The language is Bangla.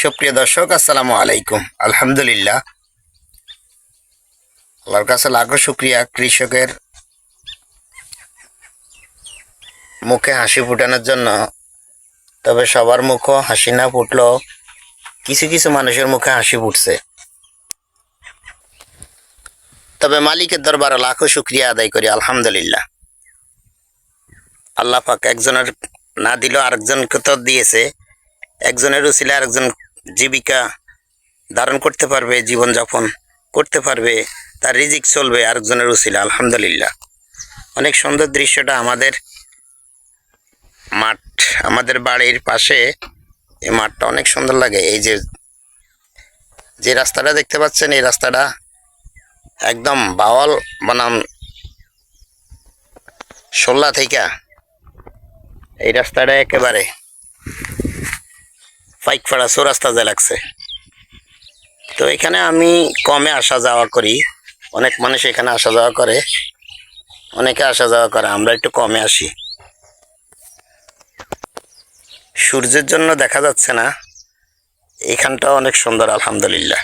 সুপ্রিয় দর্শক, আসসালামু আলাইকুম। আলহামদুলিল্লাহ, আল্লাহর কাছে লাখো শুক্রিয়া কৃষকের মুখে হাসি ফোটানোর জন্য। তবে সবার মুখও হাসি না ফুটলেও কিছু কিছু মানুষের মুখে হাসি ফুটছে। তবে মালিকের দরবারে লাখো শুক্রিয়া আদায় করি, আলহামদুলিল্লাহ। আল্লাহ পাক একজনের না দিলেও আরেকজনকে তো দিয়েছে। একজনের উছিলে আরেকজন জীবিকা ধারণ করতে পারবে, জীবনযাপন করতে পারবে, তার রিজিক চলবে আরেকজনের উছিলে, আলহামদুলিল্লাহ। অনেক সুন্দর দৃশ্যটা আমাদের মাঠ, আমাদের বাড়ির পাশে এই মাঠটা অনেক সুন্দর লাগে। এই যে যে রাস্তাটা দেখতে পাচ্ছেন, এই রাস্তাটা একদম বাওয়াল বনাম সোল্লা থেকে এই রাস্তাটা একেবারে পাইকপাড়া চৌরাস্তা যে লাগছে। তো এখানে আমি কমে আসা যাওয়া করি, অনেক মানুষ এখানে আসা যাওয়া করে, অনেকে আসা যাওয়া করে, আমরা একটু কমে আসি। সূর্যের জন্য দেখা যাচ্ছে না, এখানটাও অনেক সুন্দর, আলহামদুলিল্লাহ।